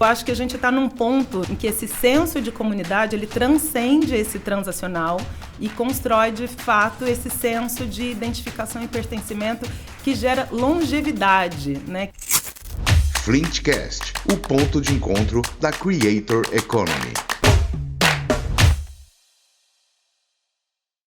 Eu acho que a gente está num ponto em que esse senso de comunidade, ele transcende esse transacional e constrói, de fato, esse senso de identificação e pertencimento que gera longevidade, né? Flintcast, o ponto de encontro da Creator Economy.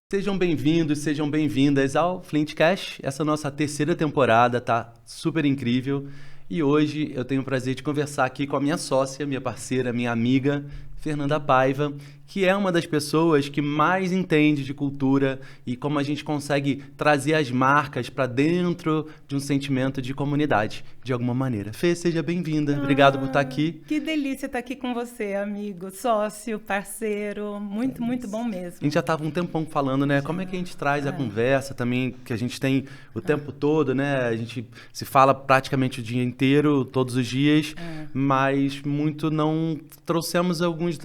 Sejam bem-vindos, sejam bem-vindas ao Flintcast. Essa nossa terceira temporada tá super incrível. E hoje eu tenho o prazer de conversar aqui com a minha sócia, minha parceira, minha amiga, Fernanda Paiva, que é uma das pessoas que mais entende de cultura e como a gente consegue trazer as marcas para dentro de um sentimento de comunidade, de alguma maneira. Fê, seja bem-vinda. Obrigado por estar aqui. Que delícia estar aqui com você, amigo, sócio, parceiro. Muito bom mesmo. A gente já estava um tempão falando, né? Como é que a gente traz a conversa também, que a gente tem o tempo todo, né? A gente se fala praticamente o dia inteiro, todos os dias, mas muito não trouxemos algumas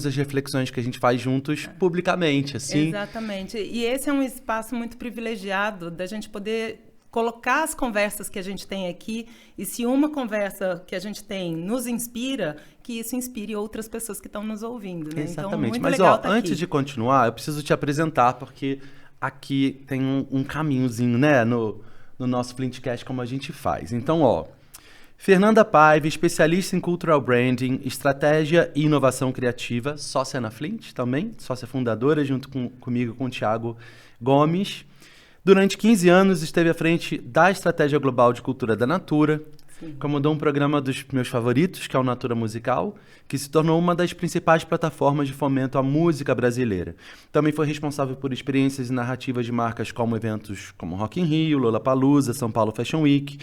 das reflexões que a gente faz juntos publicamente, assim. Exatamente. E esse é um espaço muito privilegiado da gente poder colocar as conversas que a gente tem aqui, e se uma conversa que a gente tem nos inspira, que isso inspire outras pessoas que estão nos ouvindo, né? Exatamente. Então, mas, legal tá antes aqui. de continuar, eu preciso te apresentar, porque aqui tem um caminhozinho, né, no nosso Flintcast, como a gente faz. Então, Fernanda Paiva, especialista em Cultural Branding, Estratégia e Inovação Criativa, sócia na Flint também, sócia fundadora, junto comigo com o Thiago Gomes. Durante 15 anos esteve à frente da Estratégia Global de Cultura da Natura, comandou um programa dos meus favoritos, que é o Natura Musical, que se tornou uma das principais plataformas de fomento à música brasileira. Também foi responsável por experiências e narrativas de marcas como eventos como Rock in Rio, Lollapalooza, São Paulo Fashion Week.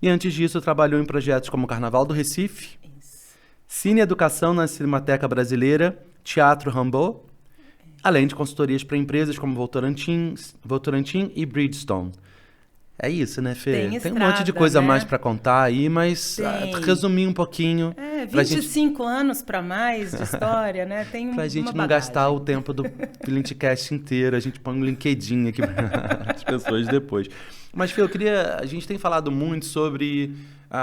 E antes disso, trabalhou em projetos como Carnaval do Recife, Cine Educação na Cinemateca Brasileira, Teatro Rimbaud, além de consultorias para empresas como Votorantim e Bridgestone. É isso, né, Fê? Tem um monte de coisa a mais para contar aí, mas resumir um pouquinho. 25 anos para mais de história, né? Tem pra uma gente não bagagem. gastar o tempo do Flintcast inteiro, a gente põe um LinkedIn aqui para as pessoas depois. Mas, Fê, a gente tem falado muito sobre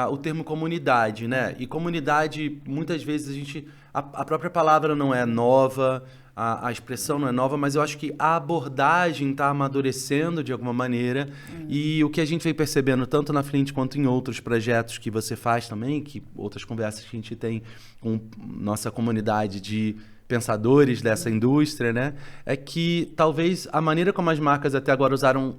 o termo comunidade, né? E comunidade, muitas vezes a própria palavra não é nova, a expressão não é nova, mas eu acho que a abordagem está amadurecendo de alguma maneira. E o que a gente vem percebendo, tanto na Flint quanto em outros projetos que você faz também, que outras conversas que a gente tem com nossa comunidade de pensadores dessa indústria, né? É que talvez a maneira como as marcas até agora usaram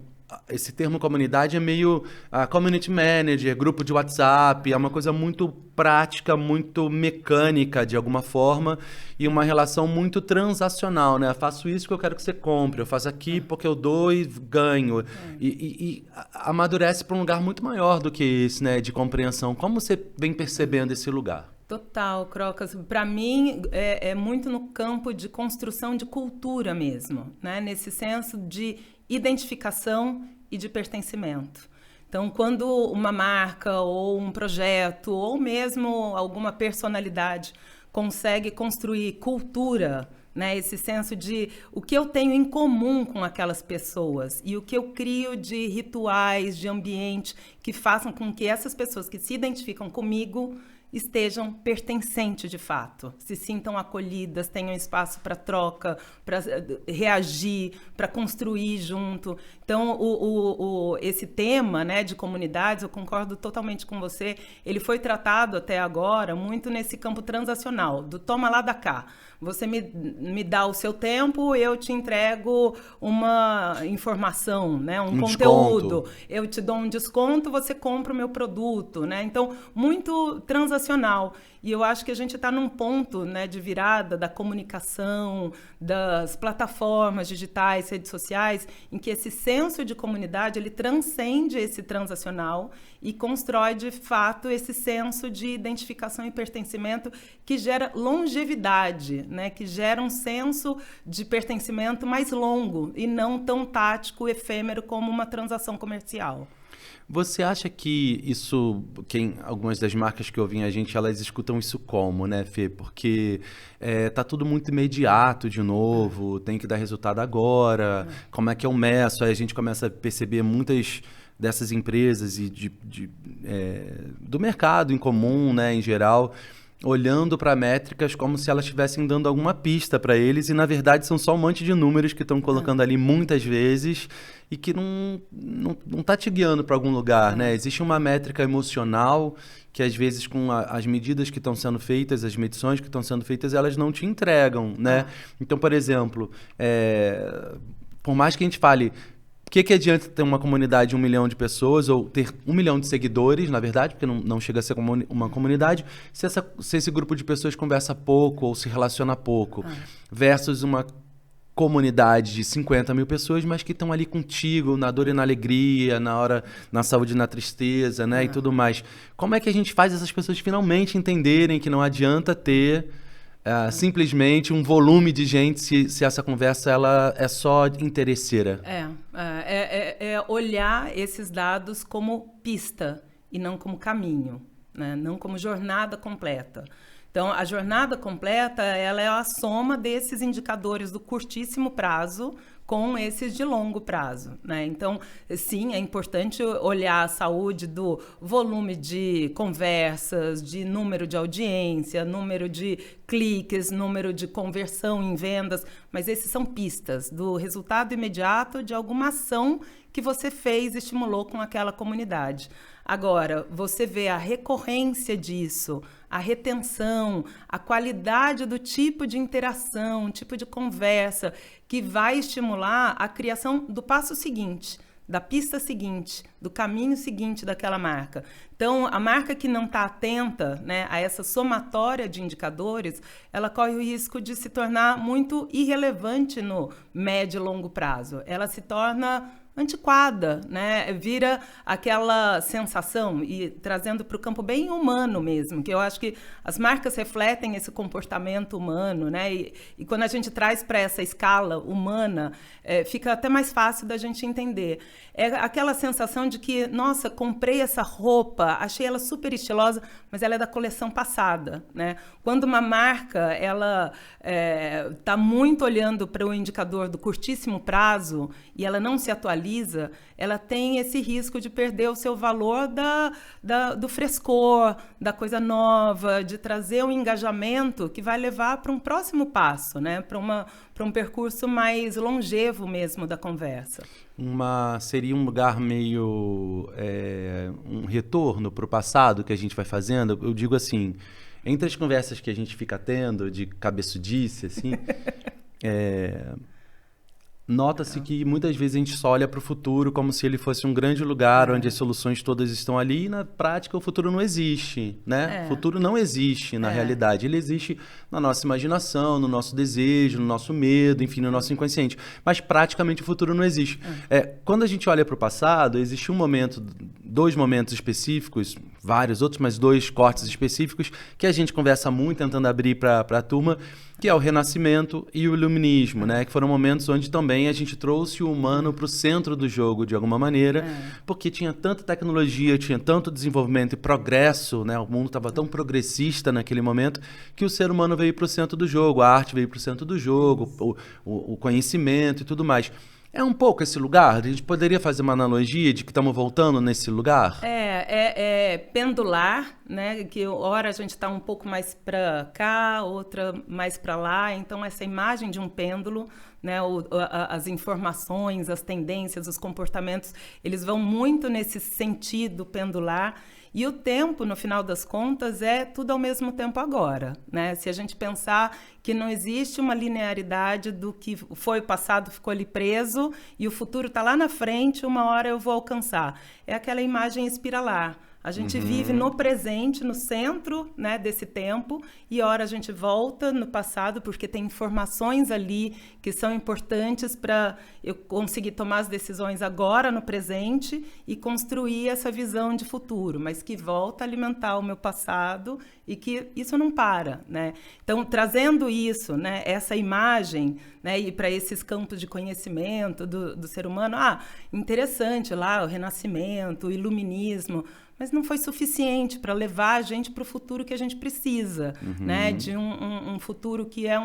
esse termo comunidade é meio community manager, grupo de WhatsApp, é uma coisa muito prática, muito mecânica de alguma forma e uma relação muito transacional, né? Eu faço isso porque eu quero que você compre, eu faço aqui porque eu dou e ganho. E amadurece para um lugar muito maior do que esse, né? De compreensão. Como você vem percebendo esse lugar? Total, Crocas. Para mim, é muito no campo de construção de cultura mesmo, né? Nesse senso de identificação e de pertencimento. Então, quando uma marca ou um projeto ou mesmo alguma personalidade consegue construir cultura, né, esse senso de o que eu tenho em comum com aquelas pessoas e o que eu crio de rituais, de ambiente que façam com que essas pessoas que se identificam comigo estejam pertencentes de fato, se sintam acolhidas, tenham espaço para troca, para reagir, para construir junto. Então, esse tema, né, de comunidades, eu concordo totalmente com você, ele foi tratado até agora muito nesse campo transacional, do toma lá da cá. Você me dá o seu tempo, eu te entrego uma informação, né, um conteúdo. Desconto. Eu te dou um desconto, você compra o meu produto, né? Então, muito transacional. E eu acho que a gente está num ponto, né, de virada da comunicação, das plataformas digitais, redes sociais, em que esse senso de comunidade ele transcende esse transacional e constrói, de fato, esse senso de identificação e pertencimento que gera longevidade, né, que gera um senso de pertencimento mais longo e não tão tático, efêmero como uma transação comercial. Você acha que isso, algumas das marcas que ouvem a gente, elas escutam isso como, né, Fê? Porque tá tudo muito imediato de novo, tem que dar resultado agora, como é que eu meço? Aí a gente começa a perceber muitas dessas empresas e do mercado em comum, né, em geral, olhando para métricas como se elas estivessem dando alguma pista para eles, e na verdade são só um monte de números que estão colocando ali muitas vezes e que não tá te guiando para algum lugar, né? Existe uma métrica emocional que às vezes com as medidas que estão sendo feitas, as medições que estão sendo feitas, elas não te entregam, né? Então, por exemplo, por mais que a gente fale, o que adianta ter uma comunidade de 1 milhão de pessoas ou ter 1 milhão de seguidores, na verdade, porque não chega a ser uma comunidade, se esse grupo de pessoas conversa pouco ou se relaciona pouco, versus uma comunidade de 50 mil pessoas, mas que estão ali contigo na dor e na alegria, na saúde e na tristeza, né, e tudo mais. Como é que a gente faz essas pessoas finalmente entenderem que não adianta ter simplesmente um volume de gente se essa conversa ela é só interesseira? É olhar esses dados como pista e não como caminho, né? Não como jornada completa. Então, a jornada completa, ela é a soma desses indicadores do curtíssimo prazo com esses de longo prazo, né? Então, sim, é importante olhar a saúde do volume de conversas, de número de audiência, número de cliques, número de conversão em vendas, mas esses são pistas do resultado imediato de alguma ação que você fez, estimulou com aquela comunidade. Agora, você vê a recorrência disso, a retenção, a qualidade do tipo de interação, tipo de conversa, que vai estimular a criação do passo seguinte, da pista seguinte, do caminho seguinte daquela marca. Então, a marca que não está atenta, né, a essa somatória de indicadores, ela corre o risco de se tornar muito irrelevante no médio e longo prazo. Ela se torna antiquada, né? Vira aquela sensação, e trazendo para o campo bem humano mesmo, que eu acho que as marcas refletem esse comportamento humano, né? E quando a gente traz para essa escala humana, fica até mais fácil da gente entender. É aquela sensação de que, nossa, comprei essa roupa, achei ela super estilosa, mas ela é da coleção passada, né? Quando uma marca, ela está muito olhando para o indicador do curtíssimo prazo e ela não se atualiza, ela tem esse risco de perder o seu valor do frescor, da coisa nova, de trazer um engajamento que vai levar para um próximo passo, né? Para um percurso mais longevo mesmo da conversa. Seria um lugar meio um retorno para o passado que a gente vai fazendo. Eu digo assim, entre as conversas que a gente fica tendo de cabeçudice, assim, nota-se que muitas vezes a gente só olha para o futuro como se ele fosse um grande lugar onde as soluções todas estão ali, e na prática o futuro não existe, né? O futuro não existe na realidade, ele existe na nossa imaginação, no nosso desejo, no nosso medo, enfim, no nosso inconsciente, mas praticamente o futuro não existe. Quando a gente olha para o passado, existe dois momentos específicos, vários outros, mas 2 cortes específicos que a gente conversa muito tentando abrir para a turma, que é o Renascimento e o Iluminismo, né? Que foram momentos onde também a gente trouxe o humano para o centro do jogo, de alguma maneira, porque tinha tanta tecnologia, tinha tanto desenvolvimento e progresso, né? O mundo estava tão progressista naquele momento que o ser humano veio para o centro do jogo, a arte veio para o centro do jogo, o conhecimento e tudo mais. É um pouco esse lugar? A gente poderia fazer uma analogia de que estamos voltando nesse lugar? É pendular, né? Que hora a gente está um pouco mais para cá, outra mais para lá. Então, essa imagem de um pêndulo, né? As informações, as tendências, os comportamentos, eles vão muito nesse sentido pendular. E o tempo, no final das contas, é tudo ao mesmo tempo agora, né? Se a gente pensar que não existe uma linearidade do que foi o passado, ficou ali preso, e o futuro está lá na frente, uma hora eu vou alcançar. É aquela imagem espiralar. A gente vive no presente, no centro, né, desse tempo, e hora a gente volta no passado, porque tem informações ali que são importantes para eu conseguir tomar as decisões agora, no presente, e construir essa visão de futuro, mas que volta a alimentar o meu passado e que isso não para, né? Então, trazendo isso, né, essa imagem, né, e para esses campos de conhecimento do ser humano, interessante lá o Renascimento, o Iluminismo, mas não foi suficiente para levar a gente para o futuro que a gente precisa, né? De um futuro que é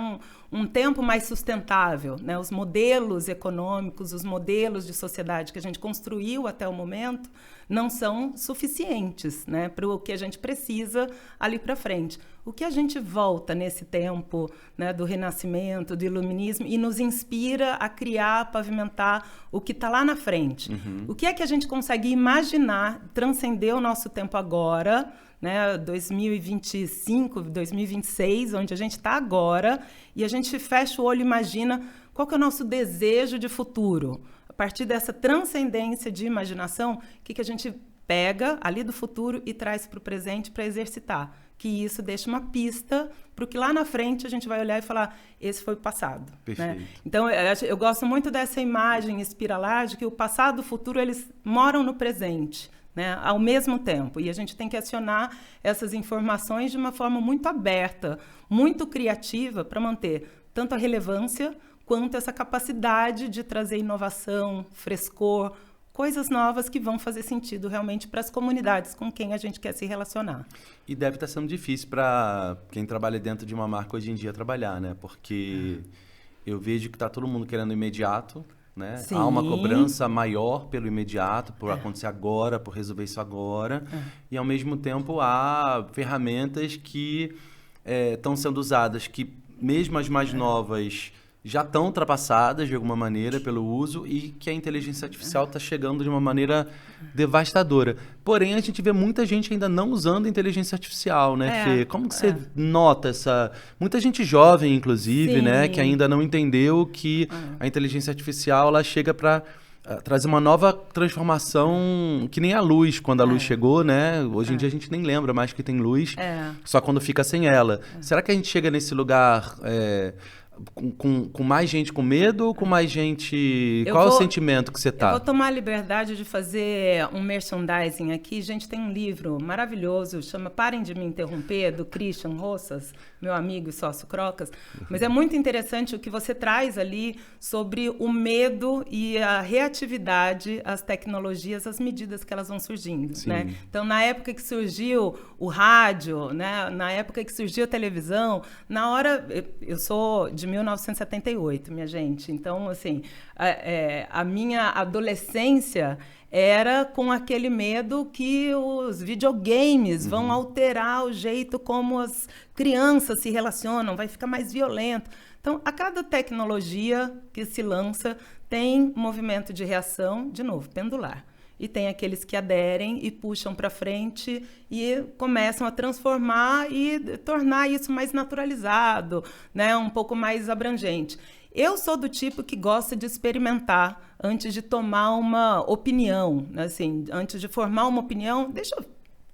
um tempo mais sustentável, né? Os modelos econômicos, os modelos de sociedade que a gente construiu até o momento não são suficientes, né, para o que a gente precisa ali para frente. O que a gente volta nesse tempo, né, do Renascimento, do Iluminismo, e nos inspira a criar, pavimentar o que está lá na frente. O que é que a gente consegue imaginar, transcender o nosso tempo agora, né, 2025, 2026, onde a gente está agora, e a gente fecha o olho e imagina qual que é o nosso desejo de futuro. A partir dessa transcendência de imaginação, o que a gente pega ali do futuro e traz para o presente para exercitar. Que isso deixa uma pista para o que lá na frente a gente vai olhar e falar, esse foi o passado. Né? Então, eu gosto muito dessa imagem espiralar de que o passado e o futuro, eles moram no presente, né, ao mesmo tempo. E a gente tem que acionar essas informações de uma forma muito aberta, muito criativa, para manter tanto a relevância quanto essa capacidade de trazer inovação, frescor, coisas novas que vão fazer sentido realmente para as comunidades com quem a gente quer se relacionar. E deve estar sendo difícil para quem trabalha dentro de uma marca hoje em dia trabalhar, né? Porque eu vejo que está todo mundo querendo imediato, né? Sim. Há uma cobrança maior pelo imediato, por acontecer agora, por resolver isso agora. E, ao mesmo tempo, há ferramentas que estão sendo usadas, que mesmo as mais novas já estão ultrapassadas de alguma maneira pelo uso e que a inteligência artificial está chegando de uma maneira devastadora. Porém, a gente vê muita gente ainda não usando inteligência artificial, né, Fê? Como que você nota essa... Muita gente jovem, inclusive, Sim. né, que ainda não entendeu que a inteligência artificial ela chega para trazer uma nova transformação, que nem a luz, quando a luz chegou, né? Hoje em dia a gente nem lembra mais que tem luz, só quando fica sem ela. Será que a gente chega nesse lugar... Com mais gente com medo ou com mais gente... Qual é o sentimento que você tá? Eu vou tomar a liberdade de fazer um merchandising aqui. Gente, tem um livro maravilhoso, chama Parem de Me Interromper, do Christian Rossas, meu amigo e sócio Crocas. Mas é muito interessante o que você traz ali sobre o medo e a reatividade às tecnologias, às medidas que elas vão surgindo, né? Então, na época que surgiu o rádio, né? Na época que surgiu a televisão, na hora... Eu sou de 1978, minha gente. Então, assim, a minha adolescência era com aquele medo que os videogames vão alterar o jeito como as crianças se relacionam, vai ficar mais violento. Então, a cada tecnologia que se lança, tem movimento de reação, de novo, pendular. E tem aqueles que aderem e puxam para frente e começam a transformar e tornar isso mais naturalizado, né? Um pouco mais abrangente. Eu sou do tipo que gosta de experimentar antes de tomar uma opinião, assim, antes de formar uma opinião, deixa eu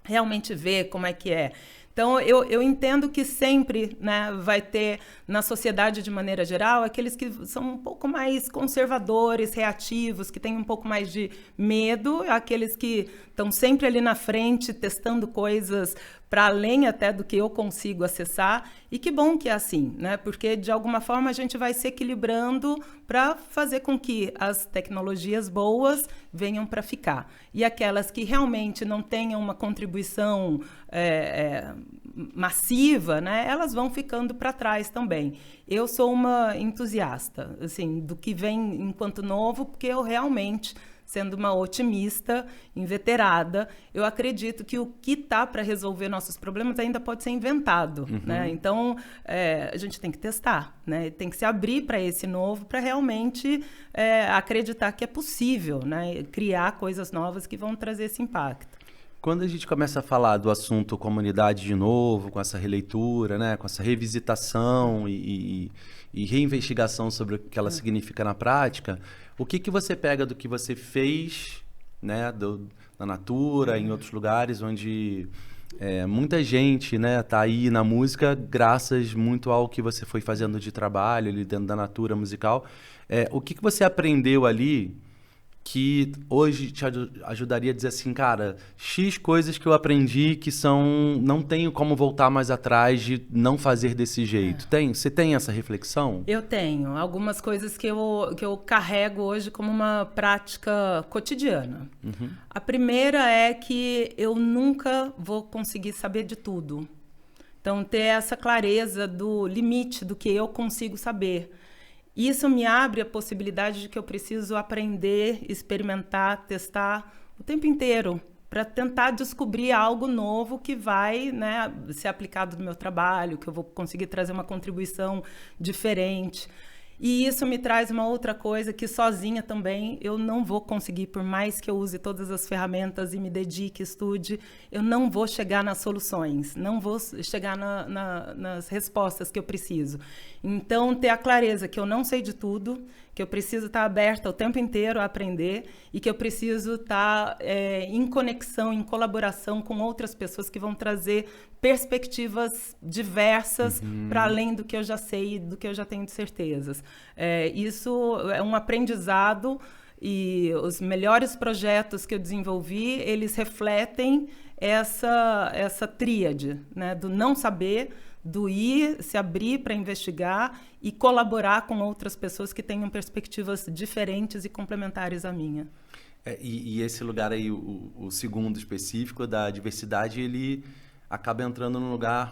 realmente ver como é que é. Então, eu entendo que sempre, né, vai ter, na sociedade de maneira geral, aqueles que são um pouco mais conservadores, reativos, que têm um pouco mais de medo, aqueles que estão sempre ali na frente, testando coisas para além até do que eu consigo acessar. E que bom que é assim, né? Porque, de alguma forma, a gente vai se equilibrando para fazer com que as tecnologias boas venham para ficar. E aquelas que realmente não tenham uma contribuição massiva, né? Elas vão ficando para trás também. Eu sou uma entusiasta, assim, do que vem enquanto novo, porque eu realmente... Sendo uma otimista, inveterada, eu acredito que o que está para resolver nossos problemas ainda pode ser inventado. Né? Então, a gente tem que testar, né? Tem que se abrir para esse novo, para realmente acreditar que é possível, né? Criar coisas novas que vão trazer esse impacto. Quando a gente começa a falar do assunto comunidade de novo, com essa releitura, né? Com essa revisitação e reinvestigação sobre o que ela significa na prática, o que você pega do que você fez, né, na Natura, em outros lugares, onde muita gente, né, tá aí na música graças muito ao que você foi fazendo de trabalho ali dentro da Natura musical. O que você aprendeu ali que hoje te ajudaria a dizer assim, cara, X coisas que eu aprendi que não tenho como voltar mais atrás de não fazer desse jeito. Você tem essa reflexão? Eu tenho algumas coisas que eu carrego hoje como uma prática cotidiana. A primeira é que eu nunca vou conseguir saber de tudo. Então, ter essa clareza do limite do que eu consigo saber. Isso me abre a possibilidade de que eu preciso aprender, experimentar, testar o tempo inteiro para tentar descobrir algo novo que vai, né, ser aplicado no meu trabalho, que eu vou conseguir trazer uma contribuição diferente. E isso me traz uma outra coisa que sozinha também eu não vou conseguir, por mais que eu use todas as ferramentas e me dedique, estude, eu não vou chegar nas soluções, não vou chegar nas respostas que eu preciso. Então, ter a clareza que eu não sei de tudo, que eu preciso estar aberta o tempo inteiro a aprender e que eu preciso estar em conexão, em colaboração com outras pessoas que vão trazer perspectivas diversas para além do que eu já sei e do que eu já tenho de certezas. Isso é um aprendizado e os melhores projetos que eu desenvolvi, eles refletem essa tríade, né, do não saber, do ir, se abrir para investigar e colaborar com outras pessoas que tenham perspectivas diferentes e complementares à minha. E esse lugar aí, o segundo específico da diversidade, ele acaba entrando no lugar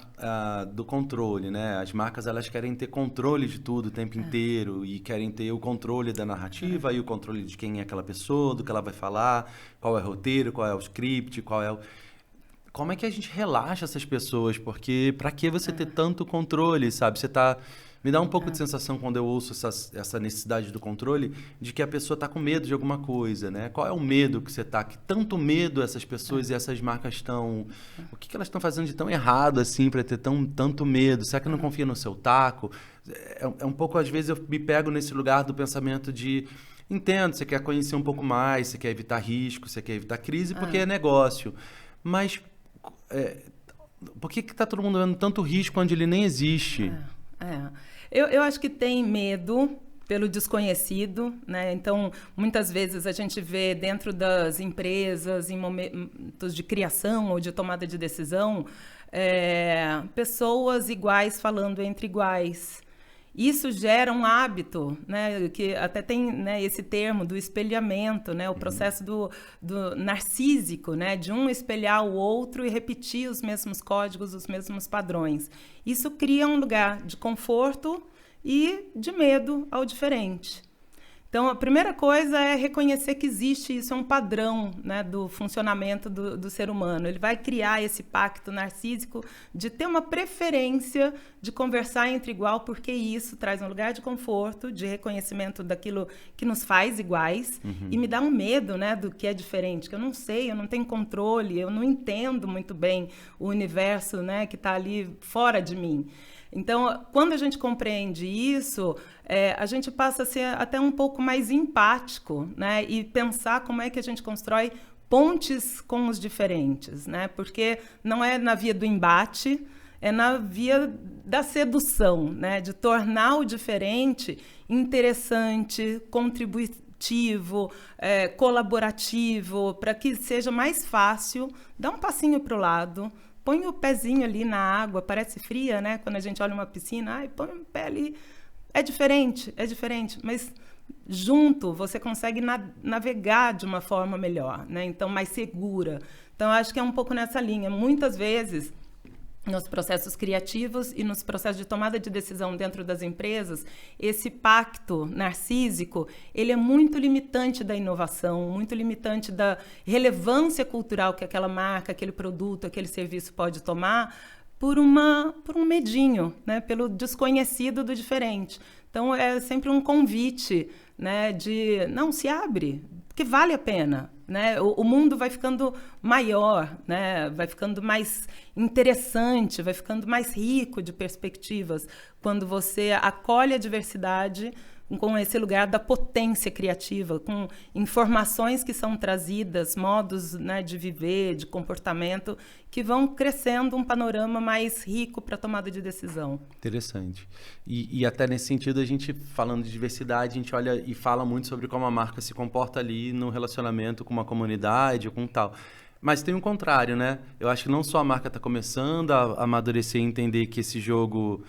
do controle, né? As marcas, elas querem ter controle de tudo o tempo inteiro e querem ter o controle da narrativa e o controle de quem é aquela pessoa, do que ela vai falar, qual é o roteiro, qual é o script, qual é o... Como é que a gente relaxa essas pessoas? Porque para que você ter tanto controle, sabe? Você tá... Me dá um pouco de sensação quando eu ouço essa necessidade do controle de que a pessoa está com medo de alguma coisa, né? Qual é o medo que você tá? Que tanto medo essas pessoas e essas marcas estão... O que elas estão fazendo de tão errado assim para ter tanto medo? Será que não confia no seu taco? É um pouco, às vezes, eu me pego nesse lugar do pensamento de... Entendo, você quer conhecer um pouco mais, você quer evitar risco, você quer evitar crise porque é negócio. Mas... por que está todo mundo vendo tanto risco onde ele nem existe? Eu acho que tem medo pelo desconhecido, né? Então, muitas vezes a gente vê dentro das empresas, em momentos de criação ou de tomada de decisão, pessoas iguais falando entre iguais. Isso gera um hábito, né, que até tem, né, esse termo do espelhamento, né, o processo do narcísico, né, de um espelhar o outro e repetir os mesmos códigos, os mesmos padrões. Isso cria um lugar de conforto e de medo ao diferente. Então, a primeira coisa é reconhecer que existe, isso é um padrão, né, do funcionamento do ser humano. Ele vai criar esse pacto narcísico de ter uma preferência de conversar entre igual, porque isso traz um lugar de conforto, de reconhecimento daquilo que nos faz iguais, e me dá um medo, né, do que é diferente, que eu não sei, eu não tenho controle, eu não entendo muito bem o universo, né, que está ali fora de mim. Então, quando a gente compreende isso, a gente passa a ser até um pouco mais empático, né? E pensar como é que a gente constrói pontes com os diferentes, né? Porque não é na via do embate, é na via da sedução, né? De tornar o diferente interessante, contributivo, colaborativo, para que seja mais fácil dar um passinho para o lado. Põe o pezinho ali na água, parece fria, né? Quando a gente olha uma piscina, põe o pé ali. É diferente, mas junto você consegue navegar de uma forma melhor, né? Então, mais segura. Então, acho que é um pouco nessa linha. Muitas vezes, nos processos criativos e nos processos de tomada de decisão dentro das empresas, esse pacto narcísico, ele é muito limitante da inovação, muito limitante da relevância cultural que aquela marca, aquele produto, aquele serviço pode tomar por um medinho, né? Pelo desconhecido do diferente. Então, é sempre um convite, né? De, não, se abre, porque vale a pena. Né? O mundo vai ficando maior, né? Vai ficando mais interessante, vai ficando mais rico de perspectivas quando você acolhe a diversidade, com esse lugar da potência criativa, com informações que são trazidas, modos, né, de viver, de comportamento, que vão crescendo um panorama mais rico para a tomada de decisão. Interessante. E até nesse sentido, a gente, falando de diversidade, a gente olha e fala muito sobre como a marca se comporta ali no relacionamento com uma comunidade, com tal. Mas tem um contrário, né? Eu acho que não só a marca está começando a amadurecer e entender que esse jogo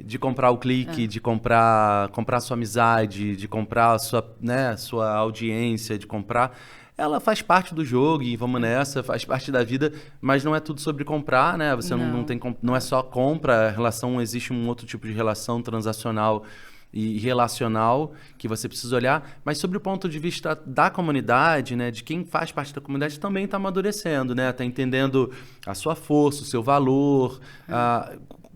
de comprar o clique, de comprar sua amizade, de comprar a sua, né, sua audiência, de comprar... Ela faz parte do jogo e vamos nessa, faz parte da vida, mas não é tudo sobre comprar, né? Você não é só compra, a relação, existe um outro tipo de relação transacional e relacional que você precisa olhar, mas sobre o ponto de vista da comunidade, né, de quem faz parte da comunidade, também está amadurecendo, né? Está entendendo a sua força, o seu valor.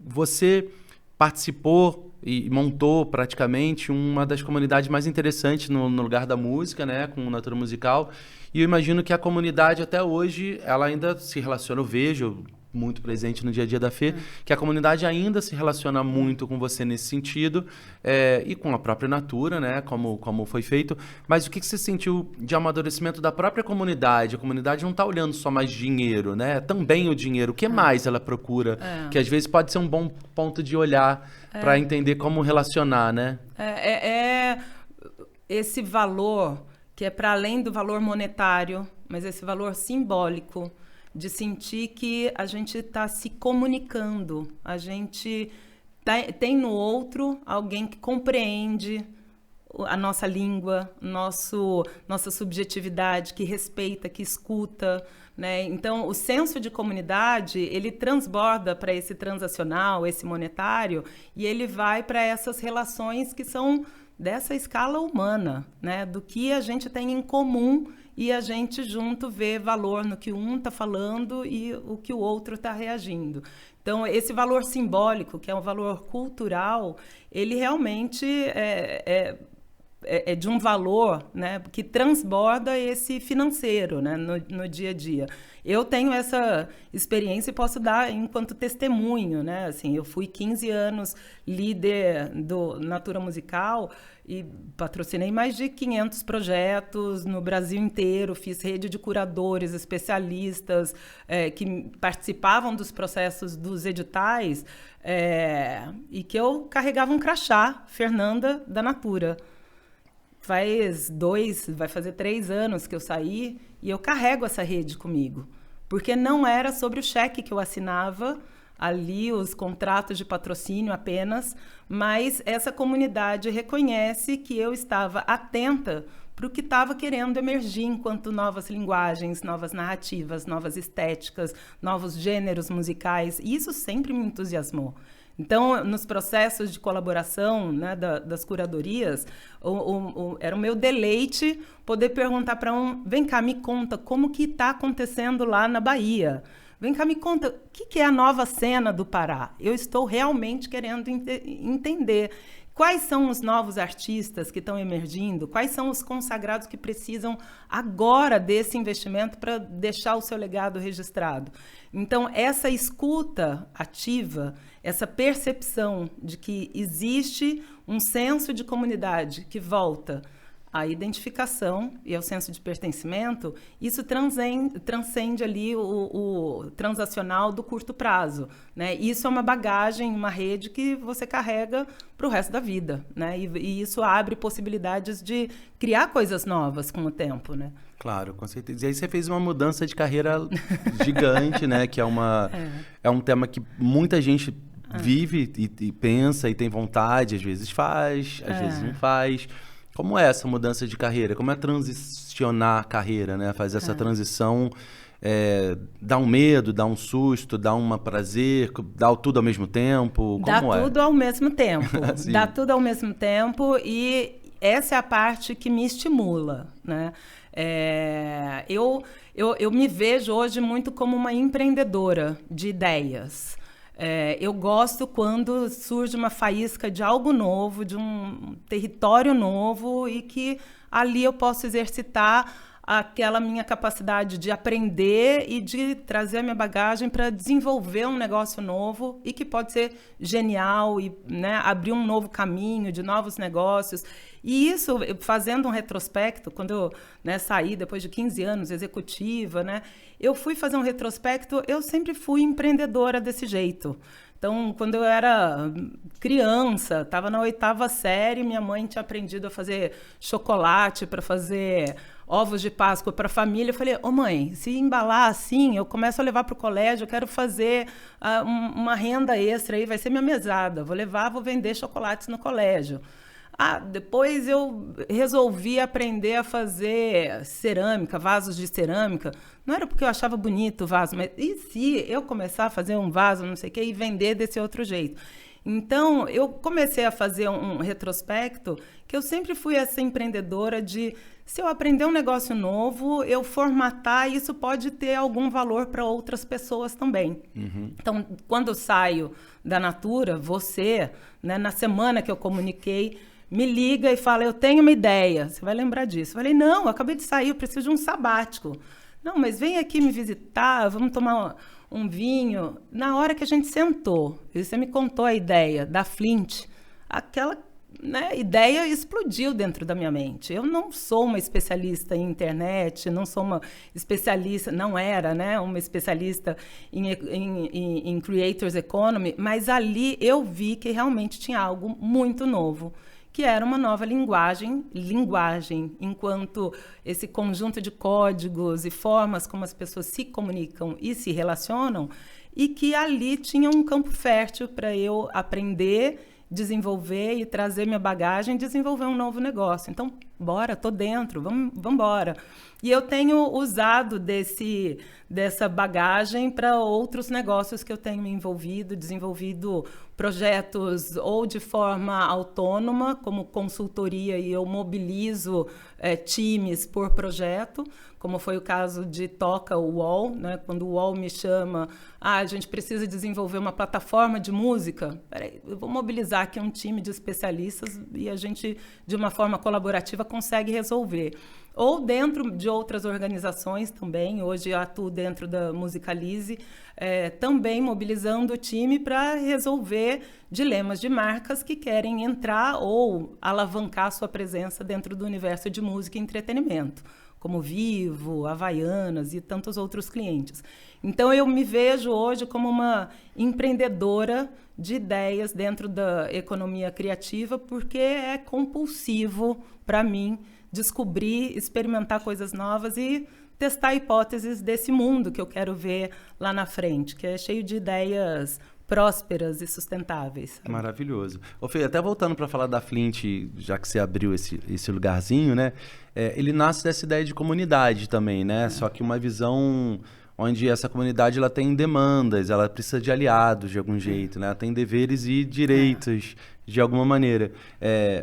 Você participou e montou praticamente uma das comunidades mais interessantes no lugar da música, né, com Natura Musical. E eu imagino que a comunidade até hoje, ela ainda se relaciona, eu vejo muito presente no dia a dia da Fê, que a comunidade ainda se relaciona muito com você nesse sentido, e com a própria Natura, né, como foi feito. Mas o que você sentiu de amadurecimento da própria comunidade? A comunidade não está olhando só mais dinheiro, né? Também o dinheiro. O que mais ela procura? Que às vezes pode ser um bom ponto de olhar para entender como relacionar, né? Esse valor que é para além do valor monetário, mas esse valor simbólico, de sentir que a gente está se comunicando, a gente tem no outro alguém que compreende a nossa língua, nossa subjetividade, que respeita, que escuta, né? Então, o senso de comunidade, ele transborda para esse transacional, esse monetário, e ele vai para essas relações que são dessa escala humana, né? Do que a gente tem em comum e a gente junto vê valor no que um está falando e o que o outro está reagindo. Então, esse valor simbólico, que é um valor cultural, ele realmente é de um valor, né, que transborda esse financeiro, né, no dia a dia. Eu tenho essa experiência e posso dar enquanto testemunho, né? Assim, eu fui 15 anos líder do Natura Musical e patrocinei mais de 500 projetos no Brasil inteiro, fiz rede de curadores, especialistas que participavam dos processos dos editais e que eu carregava um crachá, Fernanda da Natura. Vai fazer 3 anos que eu saí e eu carrego essa rede comigo. Porque não era sobre o cheque que eu assinava, ali os contratos de patrocínio apenas, mas essa comunidade reconhece que eu estava atenta para o que estava querendo emergir enquanto novas linguagens, novas narrativas, novas estéticas, novos gêneros musicais. E isso sempre me entusiasmou. Então, nos processos de colaboração, né, das curadorias, era o meu deleite poder perguntar para vem cá, me conta como que está acontecendo lá na Bahia. Vem cá, me conta, o que é a nova cena do Pará? Eu estou realmente querendo entender quais são os novos artistas que estão emergindo, quais são os consagrados que precisam agora desse investimento para deixar o seu legado registrado. Então, essa escuta ativa, essa percepção de que existe um senso de comunidade que volta à identificação e ao senso de pertencimento, isso transcende ali o transacional do curto prazo, né? Isso é uma bagagem, uma rede que você carrega para o resto da vida, né? E isso abre possibilidades de criar coisas novas com o tempo, né? Claro, com certeza. E aí você fez uma mudança de carreira gigante, né? Que é um tema que muita gente vive e pensa e tem vontade, às vezes faz, às vezes não faz. Como é essa mudança de carreira? Como é transicionar a carreira, né? Fazer essa transição, dá um medo, dá um susto, dá um prazer, dá tudo ao mesmo tempo? Como dá tudo ao mesmo tempo. Dá tudo ao mesmo tempo e essa é a parte que me estimula, né? Eu me vejo hoje muito como uma empreendedora de ideias. Eu gosto quando surge uma faísca de algo novo, de um território novo e que ali eu posso exercitar aquela minha capacidade de aprender e de trazer a minha bagagem para desenvolver um negócio novo e que pode ser genial e, né, abrir um novo caminho de novos negócios. E isso, fazendo um retrospecto, quando eu, né, saí depois de 15 anos executiva, né, eu fui fazer um retrospecto, eu sempre fui empreendedora desse jeito. Então, quando eu era criança, estava na 8ª série, minha mãe tinha aprendido a fazer chocolate para fazer ovos de Páscoa para a família. Eu falei, mãe, se embalar assim, eu começo a levar para o colégio, eu quero fazer uma renda extra aí, vai ser minha mesada. Vou levar, vou vender chocolates no colégio. Depois eu resolvi aprender a fazer cerâmica, vasos de cerâmica. Não era porque eu achava bonito o vaso, mas e se eu começar a fazer um vaso, não sei o quê, e vender desse outro jeito? Então, eu comecei a fazer um retrospecto que eu sempre fui essa empreendedora de, se eu aprender um negócio novo, eu formatar, isso pode ter algum valor para outras pessoas também. Então, quando eu saio da Natura, você, né, na semana que eu comuniquei, me liga e fala, eu tenho uma ideia. Você vai lembrar disso. Eu falei, não, eu acabei de sair, eu preciso de um sabático. Não, mas vem aqui me visitar, vamos tomar um vinho. Na hora que a gente sentou, e você me contou a ideia da Flint, aquela, né, ideia explodiu dentro da minha mente. Eu não sou uma especialista em internet, não sou uma especialista, não era, né, uma especialista em Creators Economy, mas ali eu vi que realmente tinha algo muito novo, que era uma nova linguagem, enquanto esse conjunto de códigos e formas como as pessoas se comunicam e se relacionam, e que ali tinha um campo fértil para eu aprender, desenvolver e trazer minha bagagem e desenvolver um novo negócio. Então, bora, tô dentro, vamos embora. E eu tenho usado dessa bagagem para outros negócios que eu tenho me envolvido, desenvolvido projetos ou de forma autônoma, como consultoria, e eu mobilizo times por projeto, como foi o caso de Toca o UOL, né? Quando o UOL me chama, a gente precisa desenvolver uma plataforma de música, peraí, eu vou mobilizar aqui um time de especialistas e a gente, de uma forma colaborativa, consegue resolver. Ou dentro de outras organizações também, hoje eu atuo dentro da Musicalize, também mobilizando o time para resolver dilemas de marcas que querem entrar ou alavancar sua presença dentro do universo de música e entretenimento, como Vivo, Havaianas e tantos outros clientes. Então, eu me vejo hoje como uma empreendedora de ideias dentro da economia criativa, porque é compulsivo para mim descobrir, experimentar coisas novas e testar hipóteses desse mundo que eu quero ver lá na frente, que é cheio de ideias prósperas e sustentáveis. Maravilhoso. Ô, Fê, até voltando para falar da Flint, já que você abriu esse lugarzinho, né? Ele nasce dessa ideia de comunidade também, né? Só que uma visão onde essa comunidade ela tem demandas, ela precisa de aliados de algum jeito, né? Ela tem deveres e direitos de alguma maneira.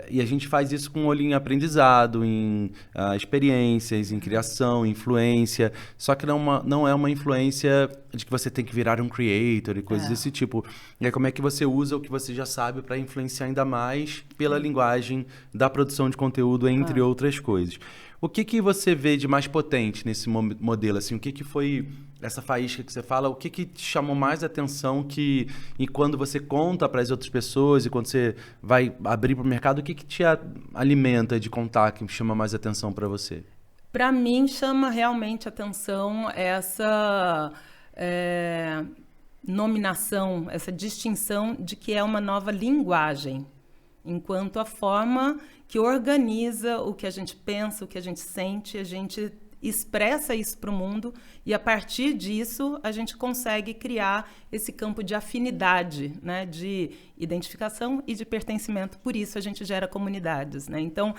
E a gente faz isso com um olho em aprendizado, em experiências, em criação, influência. Só que não é uma influência de que você tem que virar um creator e coisas desse tipo. E aí, como é que você usa o que você já sabe para influenciar ainda mais pela linguagem da produção de conteúdo, entre outras coisas. O que você vê de mais potente nesse modelo? Assim, o que foi essa faísca que você fala? O que te chamou mais atenção e quando você conta para as outras pessoas e quando você vai abrir para o mercado, o que te alimenta de contar, que chama mais atenção para você? Para mim, chama realmente atenção essa nominação, essa distinção de que é uma nova linguagem, enquanto a forma que organiza o que a gente pensa, o que a gente sente, a gente expressa isso para o mundo e, a partir disso, a gente consegue criar esse campo de afinidade, né, de identificação e de pertencimento. Por isso, a gente gera comunidades, né? Então,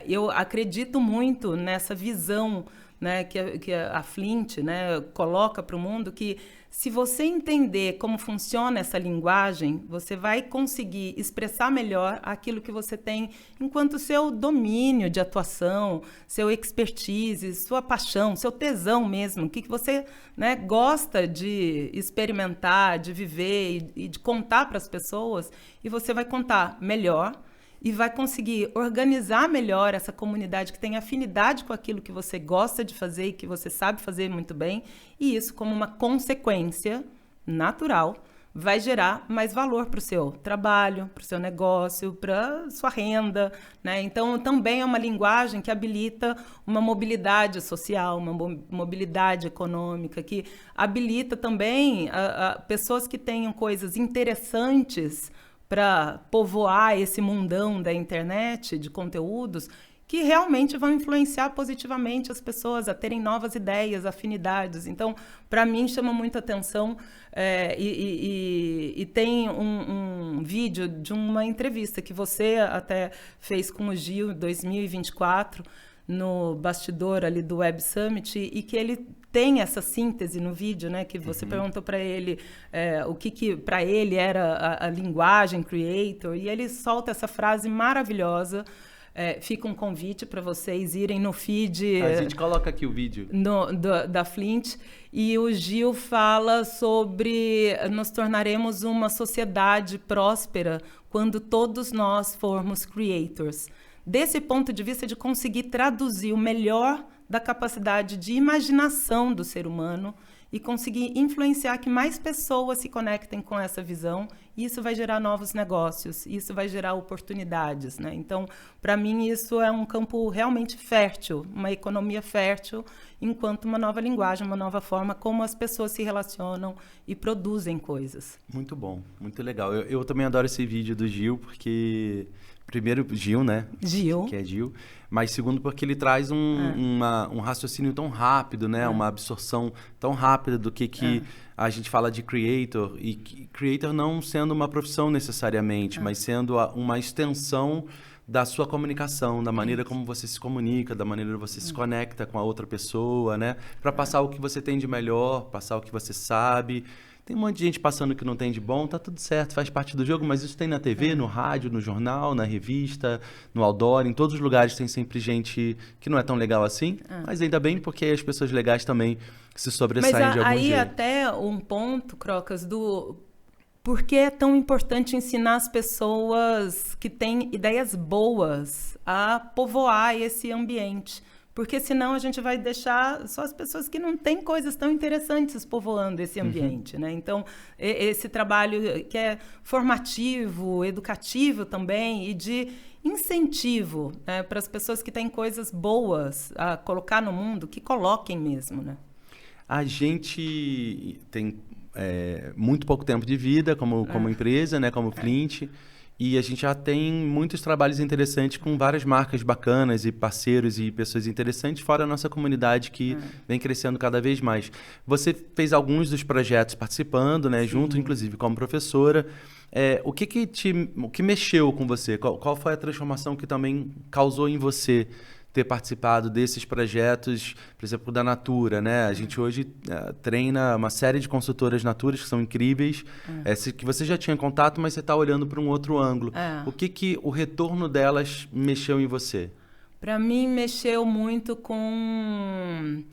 eu acredito muito nessa visão, né, que a Flint, né, coloca para o mundo, que se você entender como funciona essa linguagem, você vai conseguir expressar melhor aquilo que você tem enquanto seu domínio de atuação, seu expertise, sua paixão, seu tesão mesmo, o que você, né, gosta de experimentar, de viver e de contar para as pessoas, e você vai contar melhor e vai conseguir organizar melhor essa comunidade que tem afinidade com aquilo que você gosta de fazer e que você sabe fazer muito bem, e isso, como uma consequência natural, vai gerar mais valor para o seu trabalho, para o seu negócio, para sua renda, né? Então, também é uma linguagem que habilita uma mobilidade social, uma mobilidade econômica, que habilita também a pessoas que tenham coisas interessantes para povoar esse mundão da internet, de conteúdos, que realmente vão influenciar positivamente as pessoas a terem novas ideias, afinidades. Então, para mim, chama muita atenção. E tem um vídeo de uma entrevista que você até fez com o Gil em 2024, no bastidor ali do Web Summit, e que ele tem essa síntese no vídeo, né? Que você perguntou para ele o que para ele era a linguagem creator, e ele solta essa frase maravilhosa. Fica um convite para vocês irem no feed. A gente coloca aqui o vídeo. Da Flint. E o Gil fala sobre nos tornaremos uma sociedade próspera quando todos nós formos creators. Desse ponto de vista de conseguir traduzir o melhor da capacidade de imaginação do ser humano e conseguir influenciar que mais pessoas se conectem com essa visão, e isso vai gerar novos negócios, isso vai gerar oportunidades, né? Então, para mim, isso é um campo realmente fértil, uma economia fértil, enquanto uma nova linguagem, uma nova forma como as pessoas se relacionam e produzem coisas. Muito bom, muito legal. Eu também adoro esse vídeo do Gil, porque... Primeiro, Gil, né? Gil. Que é Gil. Mas segundo, porque ele traz um raciocínio tão rápido, né? Uma absorção tão rápida do que a gente fala de creator. E creator não sendo uma profissão necessariamente, mas sendo uma extensão da sua comunicação, da maneira como você se comunica, da maneira como você se conecta com a outra pessoa, né? Para passar o que você tem de melhor, passar o que você sabe. Tem um monte de gente passando que não tem de bom, tá tudo certo, faz parte do jogo, mas isso tem na TV, no rádio, no jornal, na revista, no outdoor, em todos os lugares tem sempre gente que não é tão legal assim, mas ainda bem porque as pessoas legais também se sobressaem de algum jeito. Mas aí até um ponto, Crocas, do por que é tão importante ensinar as pessoas que têm ideias boas a povoar esse ambiente. Porque senão a gente vai deixar só as pessoas que não têm coisas tão interessantes povoando esse ambiente, né? Então, esse trabalho que é formativo, educativo também e de incentivo, né, para as pessoas que têm coisas boas a colocar no mundo, que coloquem mesmo, né? A gente tem muito pouco tempo de vida como empresa, né, como Flint. E a gente já tem muitos trabalhos interessantes com várias marcas bacanas e parceiros e pessoas interessantes, fora a nossa comunidade que vem crescendo cada vez mais. Você fez alguns dos projetos participando, né, junto, inclusive, como professora. O que mexeu com você? Qual foi a transformação que também causou em você ter participado desses projetos, por exemplo, da Natura, né? A gente hoje treina uma série de consultoras Naturas que são incríveis, que você já tinha contato, mas você está olhando para um outro ângulo. O que o retorno delas mexeu em você? Para mim, mexeu muito com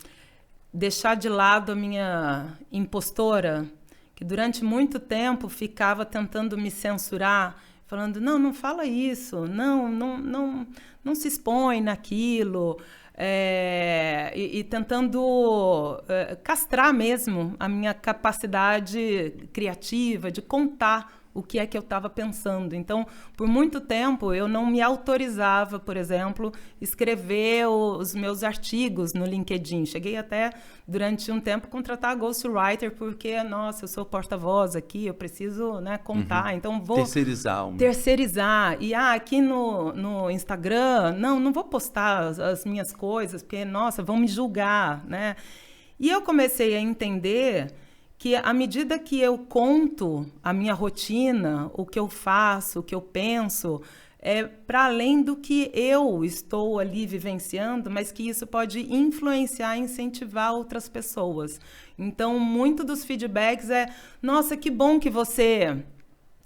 deixar de lado a minha impostora, que durante muito tempo ficava tentando me censurar, falando, não fala isso, não se expõe naquilo, e tentando castrar mesmo a minha capacidade criativa de contar o que é que eu estava pensando. Então, por muito tempo, eu não me autorizava, por exemplo, escrever os meus artigos no LinkedIn. Cheguei até, durante um tempo, contratar a ghostwriter, porque, nossa, eu sou porta-voz aqui, eu preciso, né, contar, então vou... Terceirizar. E aqui no Instagram, não vou postar as minhas coisas, porque, nossa, vão me julgar, né? E eu comecei a entender que à medida que eu conto a minha rotina, o que eu faço, o que eu penso, para além do que eu estou ali vivenciando, mas que isso pode influenciar, incentivar outras pessoas. Então, muito dos feedbacks nossa, que bom que você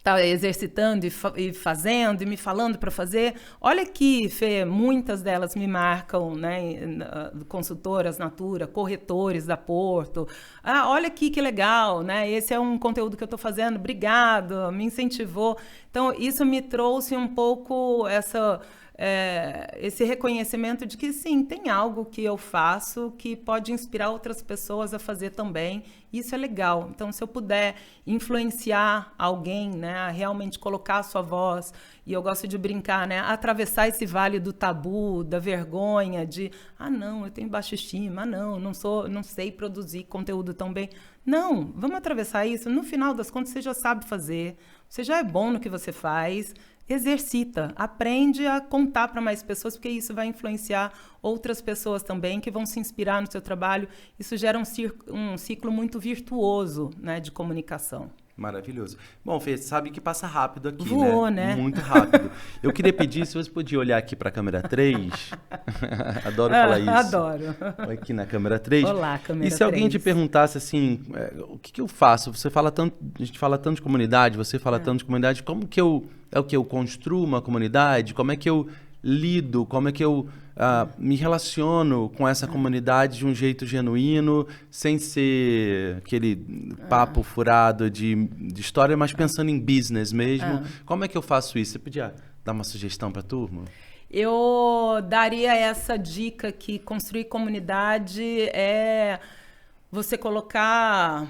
tá exercitando e fazendo e me falando para fazer. Olha aqui, Fê, muitas delas me marcam, né? Consultoras Natura, corretores da Porto. Ah, olha aqui que legal, né? Esse é um conteúdo que eu estou fazendo, obrigado, me incentivou. Então, isso me trouxe um pouco esse reconhecimento de que, sim, tem algo que eu faço que pode inspirar outras pessoas a fazer também. Isso é legal. Então, se eu puder influenciar alguém, né, a realmente colocar a sua voz, e eu gosto de brincar, né, atravessar esse vale do tabu, da vergonha, de, não, eu tenho baixa estima, não sei produzir conteúdo tão bem. Não, vamos atravessar isso. No final das contas, você já sabe fazer, você já é bom no que você faz. Exercita, aprende a contar para mais pessoas, porque isso vai influenciar outras pessoas também que vão se inspirar no seu trabalho. Isso gera um ciclo muito virtuoso, né, de comunicação. Maravilhoso. Bom, Fê, sabe que passa rápido aqui, Voou, né? Muito rápido. Eu queria pedir se você podia olhar aqui para a câmera 3. Adoro falar isso. Adoro. Aqui na câmera 3. Olá, câmera 3. E se alguém te perguntasse assim, o que eu faço? Você fala tanto, a gente fala tanto de comunidade, você fala tanto de comunidade, como que eu construo uma comunidade? Como é que eu lido? Como é que eu me relaciono com essa comunidade de um jeito genuíno, sem ser aquele papo furado de história, mas pensando em business mesmo? Como é que eu faço isso? Você podia dar uma sugestão para a turma? Eu daria essa dica que construir comunidade é você colocar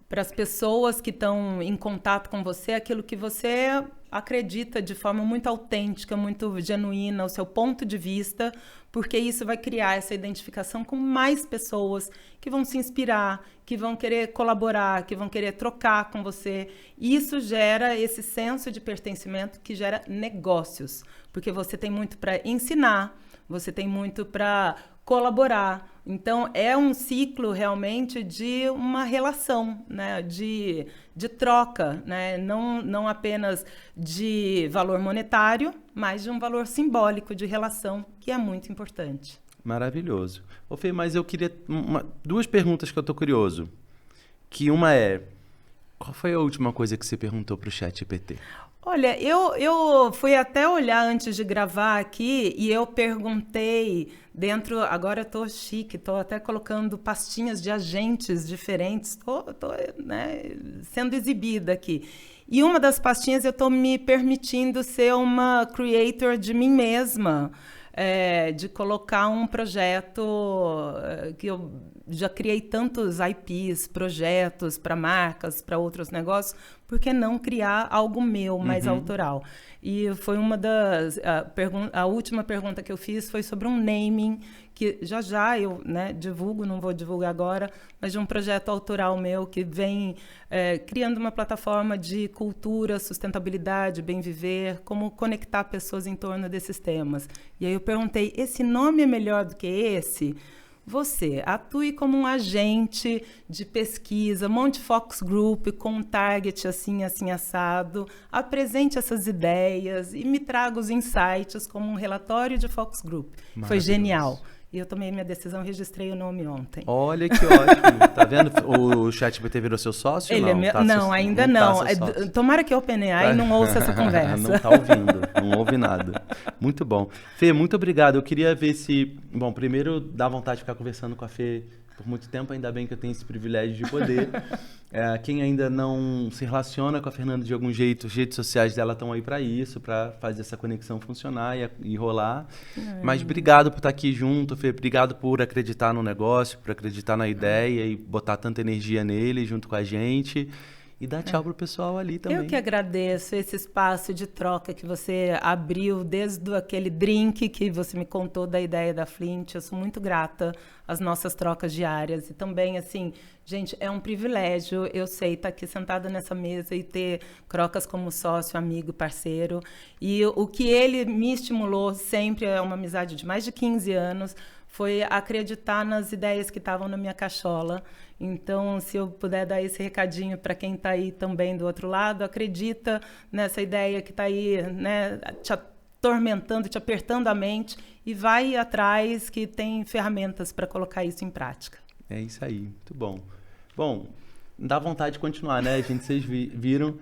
para as pessoas que estão em contato com você aquilo que você acredita de forma muito autêntica, muito genuína, o seu ponto de vista, porque isso vai criar essa identificação com mais pessoas que vão se inspirar, que vão querer colaborar, que vão querer trocar com você. E isso gera esse senso de pertencimento que gera negócios, porque você tem muito para ensinar, você tem muito para colaborar. Então, é um ciclo realmente de uma relação, né? de troca, né? Não apenas de valor monetário, mas de um valor simbólico de relação, que é muito importante. Maravilhoso. Ô Fê, mas eu queria... duas perguntas que eu estou curioso. Que uma é, qual foi a última coisa que você perguntou para o ChatGPT? Olha, eu fui até olhar antes de gravar aqui e eu perguntei dentro... Agora eu estou chique, estou até colocando pastinhas de agentes diferentes, estou né, sendo exibida aqui. E uma das pastinhas eu estou me permitindo ser uma creator de mim mesma, de colocar um projeto que eu já criei tantos IPs, projetos para marcas, para outros negócios, por que não criar algo meu, mais autoral? E foi uma das... A última pergunta que eu fiz foi sobre um naming, que já eu divulgo, não vou divulgar agora, mas de um projeto autoral meu que vem criando uma plataforma de cultura, sustentabilidade, bem viver, como conectar pessoas em torno desses temas. E aí eu perguntei, esse nome é melhor do que esse? Você atue como um agente de pesquisa, monte focus group com um target assim assado, apresente essas ideias e me traga os insights como um relatório de focus group. Foi genial. E eu tomei minha decisão, registrei o nome ontem. Olha que ótimo. Tá vendo? O ChatGPT virou seu sócio? Ele não, ainda não. Tomara que o OpenAI não ouça essa conversa. Não tá ouvindo, não ouve nada. Muito bom. Fê, muito obrigado. Eu queria ver se... Bom, primeiro dá vontade de ficar conversando com a Fê por muito tempo, ainda bem que eu tenho esse privilégio de poder. Quem ainda não se relaciona com a Fernanda de algum jeito, as redes sociais dela estão aí para isso, para fazer essa conexão funcionar e rolar. Mas obrigado por estar aqui junto, Fê. Obrigado por acreditar no negócio, por acreditar na ideia e botar tanta energia nele junto com a gente. E dá tchau pro pessoal ali também. Eu que agradeço esse espaço de troca que você abriu desde aquele drink que você me contou da ideia da Flint. Eu sou muito grata às nossas trocas diárias. E também, assim, gente, é um privilégio, eu sei, estar aqui sentada nessa mesa e ter Crocas como sócio, amigo, parceiro. E o que ele me estimulou sempre, é uma amizade de mais de 15 anos, foi acreditar nas ideias que estavam na minha cachola. Então, se eu puder dar esse recadinho para quem está aí também do outro lado, acredita nessa ideia que está aí, né, te atormentando, te apertando a mente, e vai atrás que tem ferramentas para colocar isso em prática. É isso aí, muito bom. Bom, dá vontade de continuar, né, gente? Vocês viram.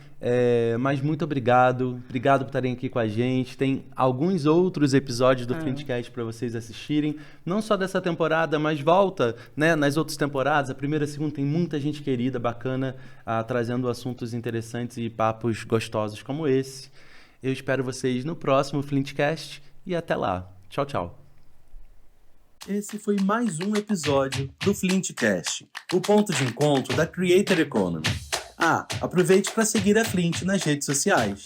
Mas muito obrigado. Obrigado por estarem aqui com a gente. Tem alguns outros episódios do Flintcast para vocês assistirem. Não só dessa temporada, mas volta, né, nas outras temporadas. A primeira e a segunda tem muita gente querida, bacana, trazendo assuntos interessantes e papos gostosos como esse. Eu espero vocês no próximo Flintcast e até lá. Tchau, tchau. Esse foi mais um episódio do Flintcast, o ponto de encontro da Creator Economy. Aproveite para seguir a Flint nas redes sociais.